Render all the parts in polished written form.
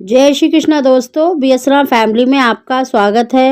जय श्री कृष्णा दोस्तों, बीएसराम फैमिली में आपका स्वागत है।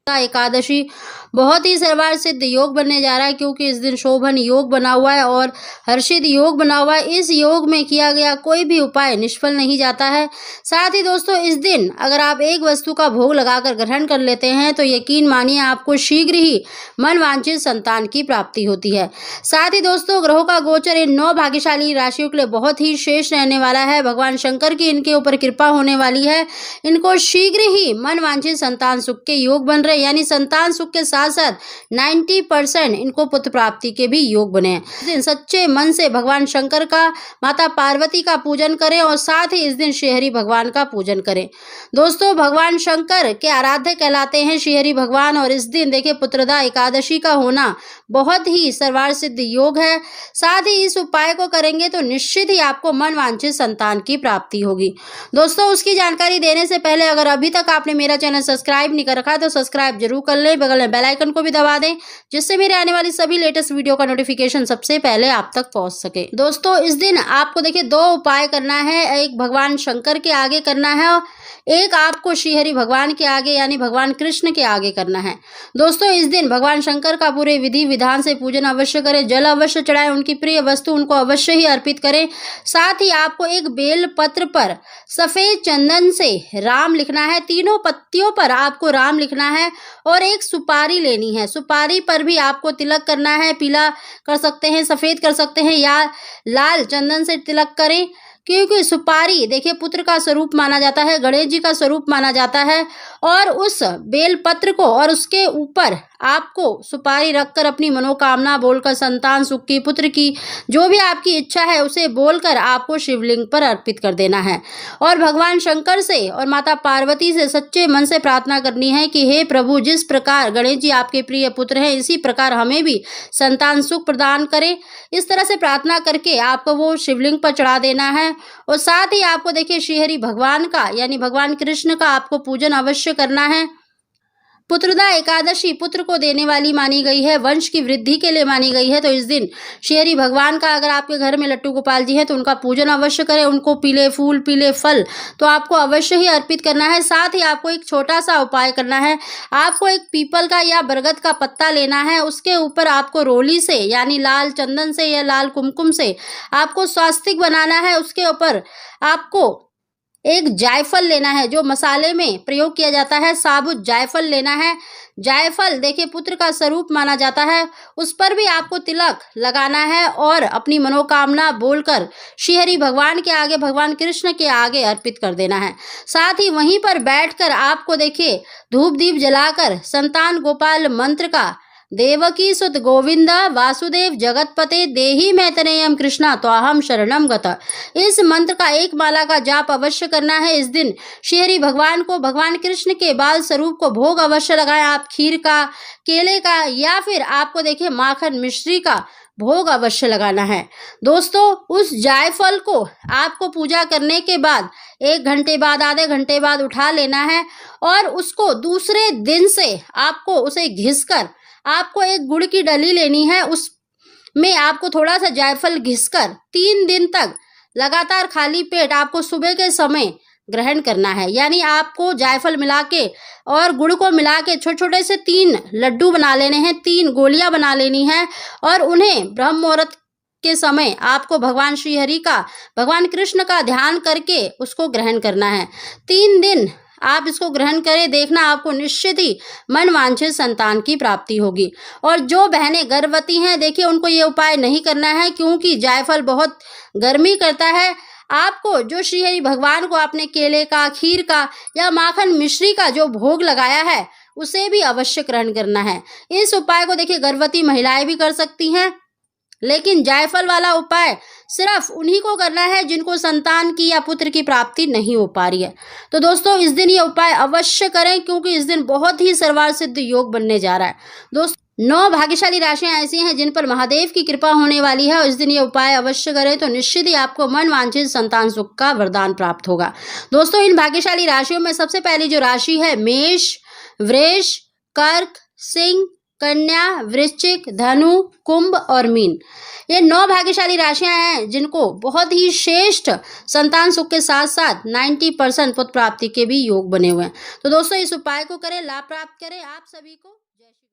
एकादशी बहुत ही सर्वार्थ सिद्ध योग बनने जा रहा है, क्योंकि इस दिन शोभन योग बना हुआ है और हर्षित योग बना हुआ है। इस योग में किया गया कोई भी उपाय निष्फल नहीं जाता है। साथ ही दोस्तों, इस दिन अगर आप एक वस्तु का भोग लगाकर ग्रहण कर लेते हैं तो यकीन मानिए आपको शीघ्र ही मन वांछित संतान की प्राप्ति होती है। साथ ही दोस्तों, ग्रहों का गोचर इन 9 भाग्यशाली राशियों के लिए बहुत ही शेष रहने वाला है। भगवान शंकर की इनके ऊपर कृपा होने वाली है। इनको शीघ्र ही मन वांछित संतान सुख के योग बन रहे, यानी संतान सुख के साथ साथ 90% इनको पुत्र प्राप्ति के भी योग बने। इस दिन सच्चे मन से भगवान शंकर का, माता पार्वती का पूजन करें और साथ ही इस दिन श्रीहरि भगवान का पूजन करें। दोस्तों, भगवान शंकर के आराध्य कहलाते हैं श्रीहरि भगवान, और इस दिन देखिए पुत्रदा एकादशी का होना बहुत ही सर्वार्थ सिद्ध योग है। साथ ही इस उपाय को करेंगे तो निश्चित ही आपको मन वांछित संतान की प्राप्ति होगी। दोस्तों, उसकी जानकारी देने से पहले अगर अभी तक आपने मेरा चैनल सब्सक्राइब नहीं कर रखा तो सब्सक्राइब जरूर कर लें, बगल में बेल आइकन को भी दबा दें, जिससे मेरे आने वाली सभी लेटेस्ट वीडियो का नोटिफिकेशन सबसे पहले आप तक पहुंच सके। दोस्तों, इस दिन आपको देखिए 2 उपाय करना है। एक भगवान शंकर के आगे करना है और एक आपको श्रीहरि भगवान के आगे यानी भगवान कृष्ण के आगे करना है। दोस्तों, इस दिन भगवान शंकर का पूरे विधि विधान से पूजन अवश्य करें, जल अवश्य चढ़ाएं, उनकी प्रिय वस्तु उनको अवश्य ही अर्पित करें। साथ ही आपको एक बेल पत्र पर सफेद चंदन से राम लिखना है, 3 पत्तियों पर आपको राम लिखना है और एक सुपारी लेनी है। सुपारी पर भी आपको तिलक करना है, पीला कर सकते हैं, सफेद कर सकते हैं या लाल चंदन से तिलक करें, क्योंकि सुपारी देखिए पुत्र का स्वरूप माना जाता है, गणेश जी का स्वरूप माना जाता है। और उस बेल पत्र को और उसके ऊपर आपको सुपारी रखकर अपनी मनोकामना बोलकर, संतान सुख की, पुत्र की, जो भी आपकी इच्छा है उसे बोलकर आपको शिवलिंग पर अर्पित कर देना है। और भगवान शंकर से और माता पार्वती से सच्चे मन से प्रार्थना करनी है कि हे प्रभु, जिस प्रकार गणेश जी आपके प्रिय पुत्र हैं, इसी प्रकार हमें भी संतान सुख प्रदान करें। इस तरह से प्रार्थना करके आपको वो शिवलिंग पर चढ़ा देना है। और साथ ही आपको देखिए श्रीहरि भगवान का यानी भगवान कृष्ण का आपको पूजन अवश्य करना है। पुत्रदा एकादशी पुत्र को देने वाली मानी गई है, वंश की वृद्धि के लिए मानी गई है। तो इस दिन श्रीहरि भगवान का, अगर आपके घर में लट्टू गोपाल जी हैं तो उनका पूजन अवश्य करें। उनको पीले फूल, पीले फल तो आपको अवश्य ही अर्पित करना है। साथ ही आपको एक छोटा सा उपाय करना है। आपको एक पीपल का या बरगद का पत्ता लेना है, उसके ऊपर आपको रोली से यानी लाल चंदन से या लाल कुमकुम से आपको स्वास्तिक बनाना है। उसके ऊपर आपको एक जायफल लेना है, जो मसाले में प्रयोग किया जाता है, साबुत जायफल लेना है। जायफल देखिए पुत्र का स्वरूप माना जाता है, उस पर भी आपको तिलक लगाना है और अपनी मनोकामना बोलकर श्रीहरि भगवान के आगे, भगवान कृष्ण के आगे अर्पित कर देना है। साथ ही वहीं पर बैठकर आपको देखिए धूप दीप जलाकर संतान गोपाल मंत्र का, देवकी सुत गोविंद वासुदेव जगतपते देहि मैतनेयम कृष्णा त्वाहम शरणम गता, इस मंत्र का 1 माला का जाप अवश्य करना है। इस दिन श्रीहरि भगवान को, भगवान कृष्ण के बाल स्वरूप को भोग अवश्य लगाएं। आप खीर का, केले का या फिर आपको देखिए माखन मिश्री का भोग अवश्य लगाना है। दोस्तों, उस जायफल को आपको पूजा करने के बाद 1 घंटे बाद, आधे घंटे बाद उठा लेना है और उसको दूसरे दिन से आपको उसे घिसकर आपको एक गुड़ की डली लेनी है, उसमें आपको थोड़ा सा जायफल घिसकर 3 दिन तक लगातार खाली पेट आपको सुबह के समय ग्रहण करना है। यानी आपको जायफल मिला के और गुड़ को मिला के छोटे छोटे से 3 लड्डू बना लेने हैं, 3 गोलियां बना लेनी है और उन्हें ब्रह्म मुहूर्त के समय आपको भगवान श्रीहरि का, भगवान कृष्ण का ध्यान करके उसको ग्रहण करना है। 3 दिन आप इसको ग्रहण करें, देखना आपको निश्चित ही मन वांछित संतान की प्राप्ति होगी। और जो बहनें गर्भवती हैं, देखिए उनको ये उपाय नहीं करना है, क्योंकि जायफल बहुत गर्मी करता है। आपको जो श्रीहरि भगवान को आपने केले का, खीर का या माखन मिश्री का जो भोग लगाया है उसे भी अवश्य ग्रहण करना है। इस उपाय को देखिए गर्भवती महिलाएं भी कर सकती हैं, लेकिन जायफल वाला उपाय सिर्फ उन्हीं को करना है जिनको संतान की या पुत्र की प्राप्ति नहीं हो पा रही है। तो दोस्तों, इस दिन ये उपाय अवश्य करें, क्योंकि इस दिन बहुत ही सर्वार्थ सिद्ध योग बनने जा रहा है। दोस्तों, 9 भाग्यशाली राशियां ऐसी हैं जिन पर महादेव की कृपा होने वाली है और इस दिन ये उपाय अवश्य करें तो निश्चित ही आपको मन वांछित संतान सुख का वरदान प्राप्त होगा। दोस्तों, इन भाग्यशाली राशियों में सबसे पहली जो राशि है मेष, वृष, कर्क, सिंह, कन्या, वृश्चिक, धनु, कुंभ और मीन। ये 9 भाग्यशाली राशियां हैं जिनको बहुत ही श्रेष्ठ संतान सुख के साथ साथ 90% पुत्र प्राप्ति के भी योग बने हुए हैं। तो दोस्तों इस उपाय को करें, लाभ प्राप्त करें। आप सभी को जय श्री